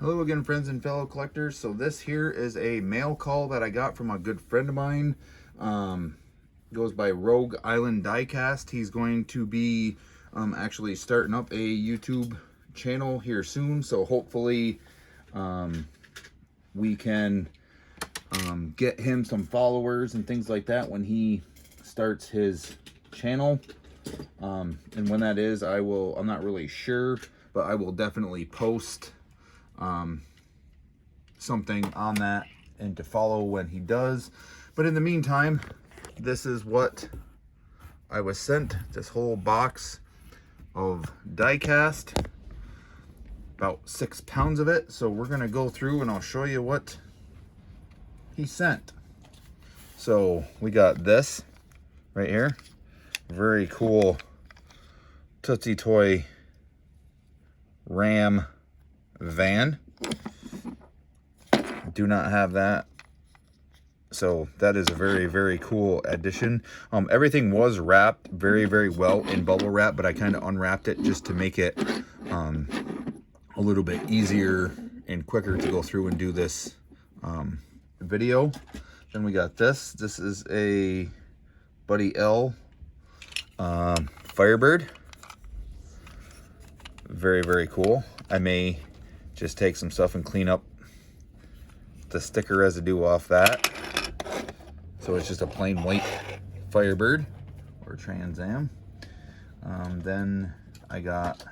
Hello again, friends and fellow collectors. So this here is a mail call that I got from a good friend of mine. Goes by Rogue Island Diecast. He's going to be actually starting up a YouTube channel here soon. So hopefully we can get him some followers and things like that when he starts his channel. And when that is, I'm not really sure, but I will definitely post something on that and to follow when he does. But in the meantime, this is what I was sent, this whole box of diecast, about 6 pounds of it. So we're gonna go through and I'll show you what he sent. So we got this right here, very cool Tootsie Toy Ram van. Do not have that, so that is a very, very cool addition. Everything was wrapped very, very well in bubble wrap, but I kind of unwrapped it just to make it a little bit easier and quicker to go through and do this video. Then we got this. This is a Buddy L Firebird. Very, very cool. I may just take some stuff and clean up the sticker residue off that. So it's just a plain white Firebird or Trans Am. Then I got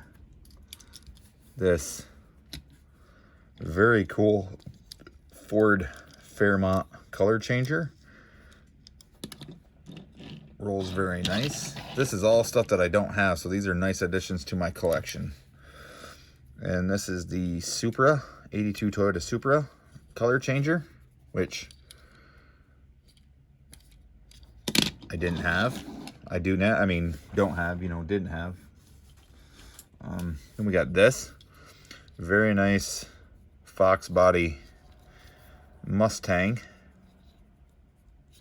this very cool Ford Fairmont color changer. Rolls very nice. This is all stuff that I don't have, so these are nice additions to my collection. And this is the Supra, 82 Toyota Supra color changer, which I didn't have. I do now, I mean, don't have, didn't have. Then we got this very nice Fox body Mustang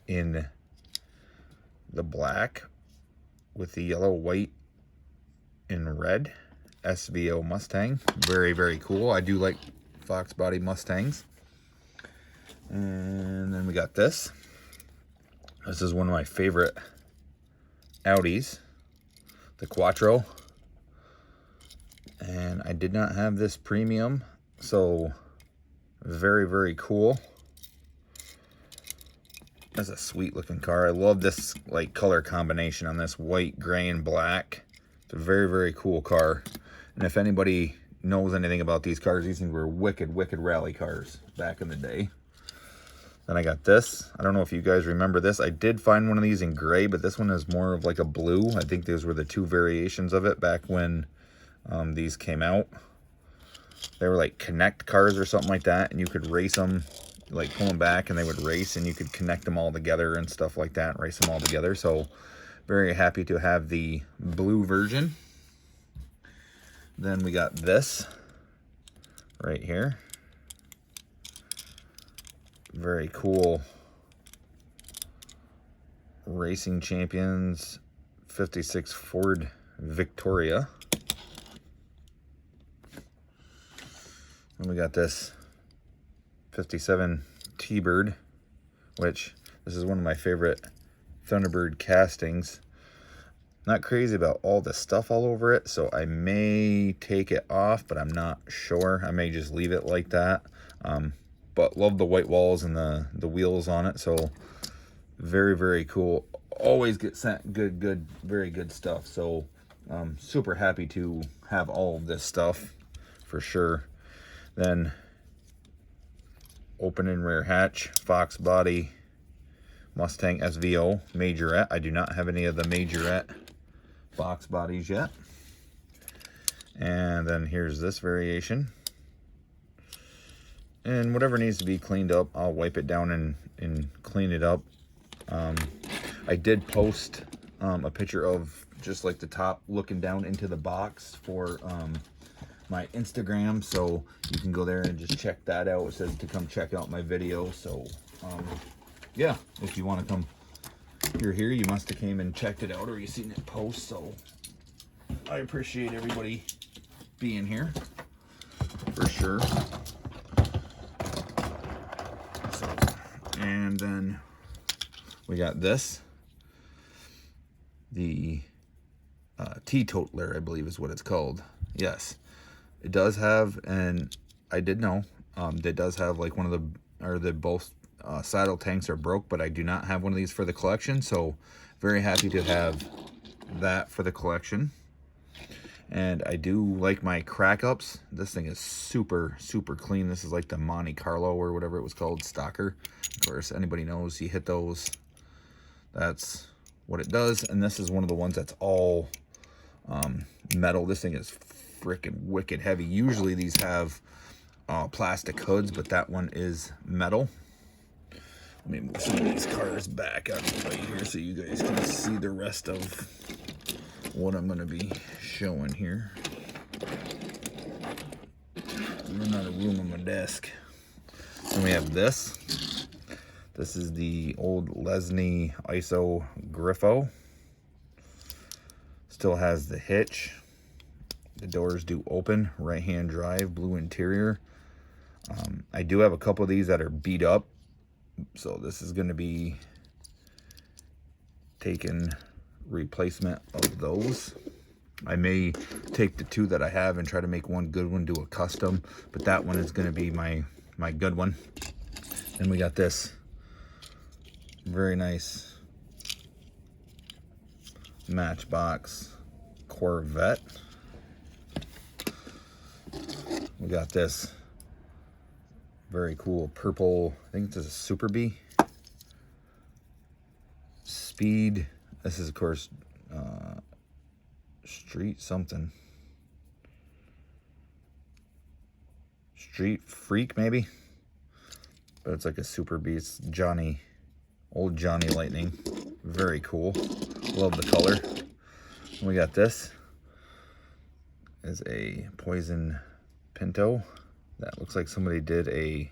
in the black with the yellow, white, and red SVO Mustang. Very, very cool. I do like Fox body Mustangs. And then we got this. This is one of my favorite Audis, the Quattro. And I did not have this premium, so very, very cool. That's a sweet looking car. I love this like color combination on this white, gray, and black. It's a very, very cool car. And if anybody knows anything about these cars, these things were wicked, wicked rally cars back in the day. Then I got this. I don't know if you guys remember this. I did find one of these in gray, but this one is more of like a blue. I think those were the two variations of it back when these came out. They were like connect cars or something like that, and you could race them, like pull them back and they would race, and you could connect them all together and stuff like that, and race them all together. So very happy to have the blue version. Then we got this right here. Very cool Racing Champions 56 Ford Victoria. And we got this 57 T-Bird, which this is one of my favorite Thunderbird castings. Not crazy about all the stuff all over it, so I may take it off, but I'm not sure. I may just leave it like that. But love the white walls and the wheels on it, so very, very cool. Always get sent good, very good stuff. So super happy to have all of this stuff for sure. Then open and rear hatch, Fox body Mustang SVO Majorette. I do not have any of the Majorette Fox bodies yet. And then here's this variation. And whatever needs to be cleaned up, I'll wipe it down and clean it up. I did post a picture of just like the top looking down into the box for my Instagram, so you can go there and just check that out. It says to come check out my video. So yeah, if you want to come, you're here, you must have came and checked it out, or you seen it post. So I appreciate everybody being here for sure. We got this, the teetotaler, I believe is what it's called. Yes, it does have, and I did know, it does have like one of the, or the both saddle tanks are broke, but I do not have one of these for the collection, so very happy to have that for the collection. And I do like my crack ups. This thing is super, super clean. This is like the Monte Carlo or whatever it was called, Stalker. Of course, anybody knows you hit those, that's what it does. And this is one of the ones that's all metal. This thing is freaking wicked heavy. Usually these have plastic hoods, but that one is metal. Let me move some of these cars back out of the way here so you guys can see the rest of what I'm going to be showing here. Run out of room on my desk. Then we have this. This is the old Lesney ISO Griffo. Still has the hitch. The doors do open. Right-hand drive, blue interior. I do have a couple of these that are beat up. So this is going to be taking replacement of those. I may take the two that I have and try to make one good one, do a custom, but that one is going to be my good one. And we got this very nice Matchbox Corvette. We got this very cool purple, I think this is a Super Bee Speed. This is of course Street something, Street Freak maybe, but it's like a Super Bee. It's Johnny, old Johnny Lightning. Very cool, love the color. And we got this is a Poison Pinto that looks like somebody did a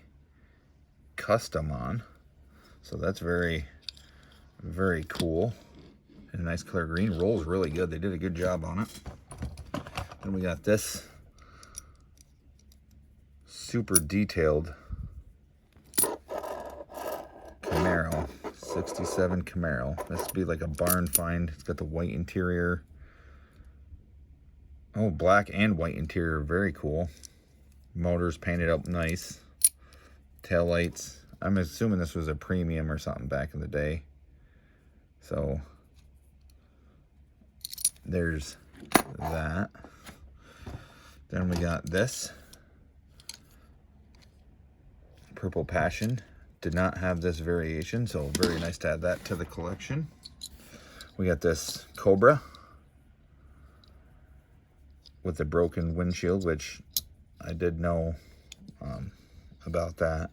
custom on, so that's very, very cool. And a nice color green. Rolls really good. They did a good job on it. Then we got this super detailed Camaro, 67 Camaro. This would be like a barn find. It's got the white interior. Oh, black and white interior. Very cool. Motors painted up nice. Tail lights. I'm assuming this was a premium or something back in the day. So there's that. Then we got this Purple Passion. Did not have this variation, so very nice to add that to the collection. We got this Cobra with the broken windshield, which I did know about that.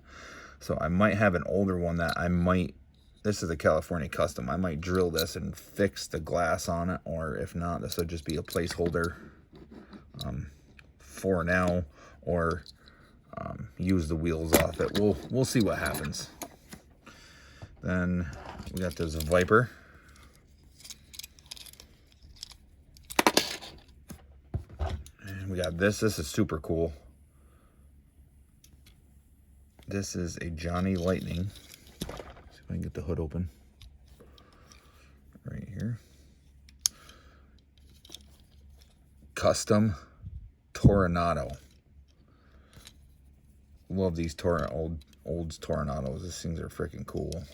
So I might have an older one that I might, this is a California custom, I might drill this and fix the glass on it, or if not, this would just be a placeholder for now, or use the wheels off it. We'll see what happens. Then we got this Viper. And we got this. This is super cool. This is a Johnny Lightning. See if I can get the hood open. Right here. Custom Toronado. Love these old Toronados. These things are freaking cool.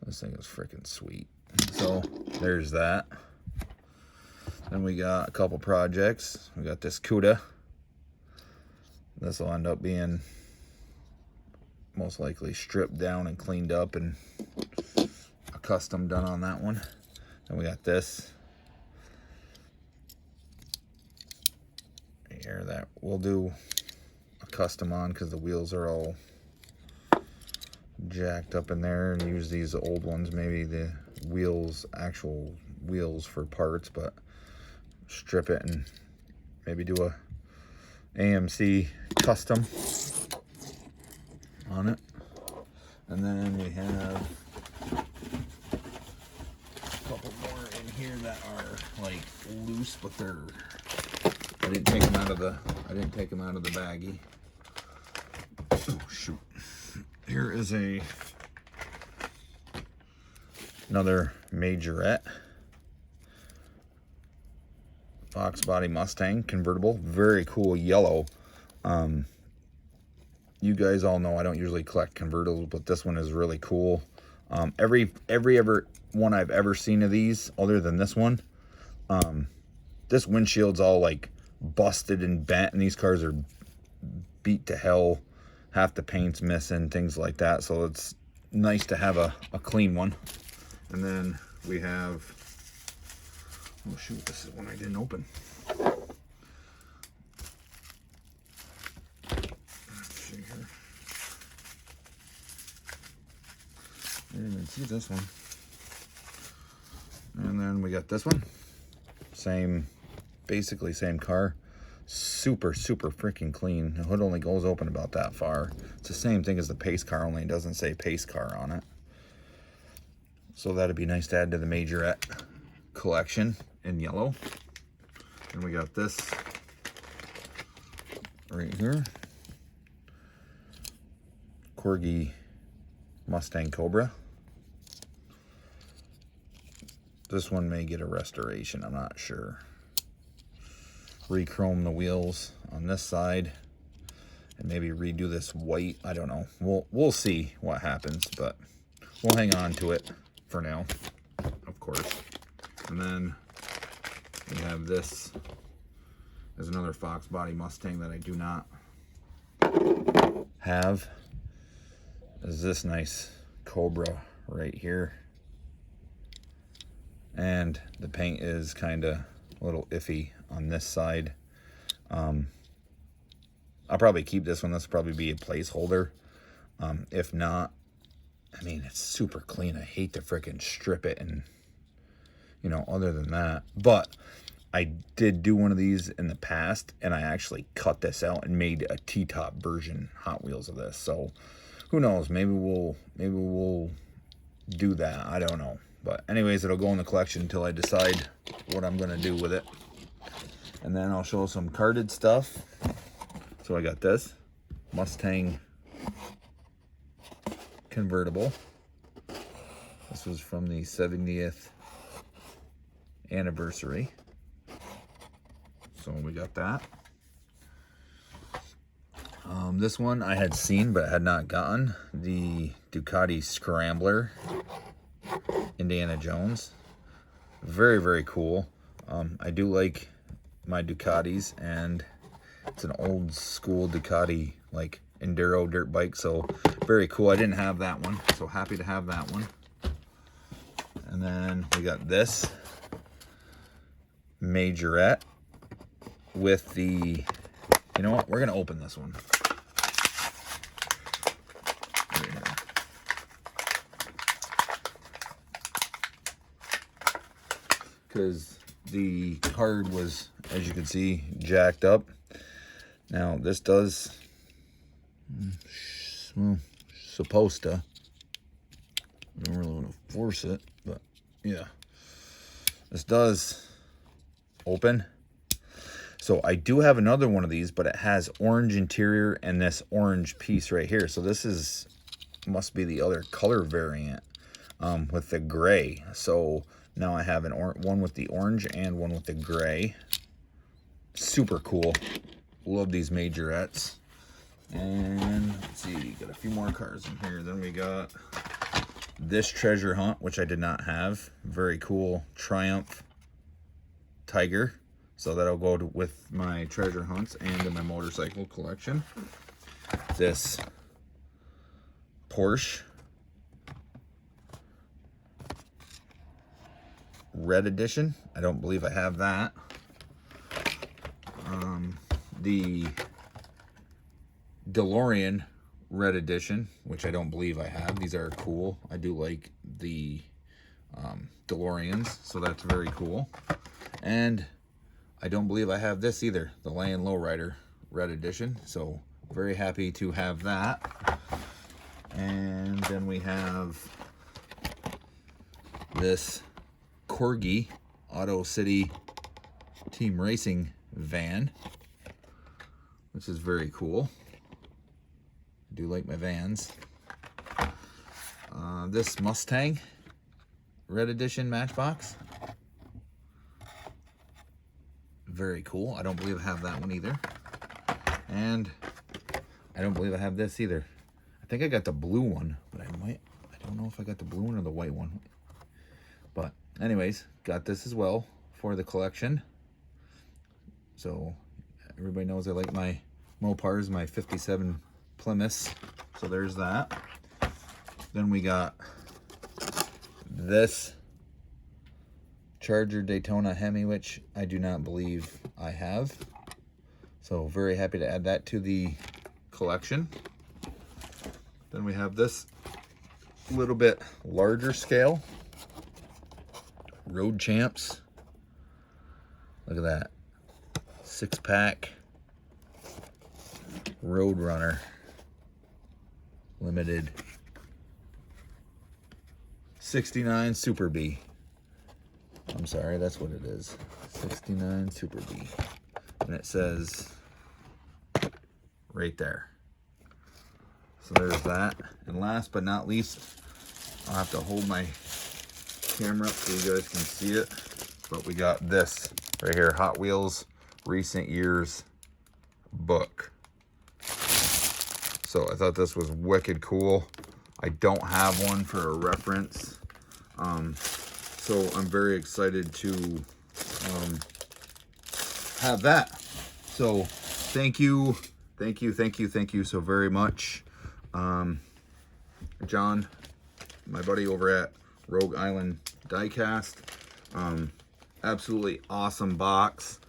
This thing is freaking sweet. So there's that. Then we got a couple projects. We got this Cuda. This will end up being most likely stripped down and cleaned up and a custom done on that one. Then we got this here that we'll do a custom on because the wheels are all jacked up in there, and use these old ones, maybe the wheels, actual wheels for parts, but strip it and maybe do a AMC custom on it. And then we have a couple more in here that are like loose, but they're, I didn't take them out of the baggie. Oh shoot. Here is a Another Majorette. Fox body Mustang convertible. Very cool yellow. You guys all know I don't usually collect convertibles, but this one is really cool. Every one I've ever seen of these, other than this one, this windshield's all like busted and bent, and these cars are beat to hell. Half the paint's missing, things like that. So it's nice to have a clean one. And then we have, oh shoot, this is one I didn't open. Let's see here. I didn't even see this one. And then we got this one. Same, basically same car. Super freaking clean. The hood only goes open about that far. It's the same thing as the pace car, only it doesn't say pace car on it. So that'd be nice to add to the Majorette collection in yellow. And we got this right here. Corgi Mustang Cobra. This one may get a restoration, I'm not sure. Rechrome the wheels on this side and maybe redo this white. I don't know. We'll see what happens, but we'll hang on to it for now, of course. And then we have this as another Fox body Mustang that I do not have. Is this nice Cobra right here. And the paint is kind of a little iffy on this side. I'll probably keep this one. This will probably be a placeholder. If not, I mean, it's super clean. I hate to frickin' strip it and, you know, other than that. But I did do one of these in the past, and I actually cut this out and made a T-top version Hot Wheels of this. So who knows? Maybe we'll do that. I don't know. But anyways, it'll go in the collection until I decide what I'm going to do with it. And then I'll show some carded stuff. So I got this Mustang convertible. This was from the 70th anniversary. So we got that. This one I had seen but had not gotten. The Ducati Scrambler Indiana Jones. Very cool. I do like my Ducatis, and it's an old school Ducati like enduro dirt bike, so very cool. I didn't have that one, so happy to have that one. And then we got this Majorette with the, you know what, we're gonna open this one right here. Because the card was, as you can see, jacked up. Now this does, well, supposed to, I don't really want to force it, but yeah, this does open. So I do have another one of these, but it has orange interior and this orange piece right here. So this is, must be the other color variant with the gray. So now I have one with the orange and one with the gray. Super cool. Love these Majorettes. And let's see, got a few more cars in here. Then we got this Treasure Hunt, which I did not have. Very cool Triumph Tiger. So that'll go with my treasure hunts and in my motorcycle collection. This Porsche Red Edition. I don't believe I have that. The DeLorean Red Edition, which I don't believe I have. These are cool. I do like the DeLoreans, so that's very cool. And I don't believe I have this either, the Land Lowrider Red Edition, so very happy to have that. And then we have this Corgi Auto City Team Racing van, which is very cool. I do like my vans. This Mustang Red Edition Matchbox. Very cool. I don't believe I have that one either. And I don't believe I have this either. I think I got the blue one, but I don't know if I got the blue one or the white one. But anyways, got this as well for the collection. So everybody knows I like my Mopars, my 57 Plymouths. So there's that. Then we got this Charger Daytona Hemi, which I do not believe I have. So very happy to add that to the collection. Then we have this little bit larger scale Road Champs. Look at that. 6-pack Road Runner Limited 69 Super B. I'm sorry, that's what it is. 69 Super B. And it says right there. So there's that. And last but not least, I'll have to hold my camera up so you guys can see it. But we got this right here, Hot Wheels Recent Years book. So I thought this was wicked cool. I don't have one for a reference. So I'm very excited to have that. So thank you so very much. John, my buddy over at Rogue Island Diecast. Absolutely awesome box.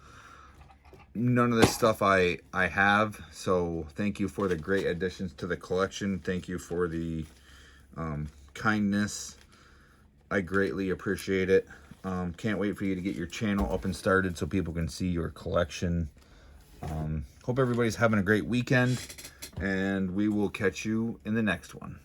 None of this stuff I have, so thank you for the great additions to the collection. Thank you for the kindness. I greatly appreciate it. Can't wait for you to get your channel up and started so people can see your collection. Hope everybody's having a great weekend, and we will catch you in the next one.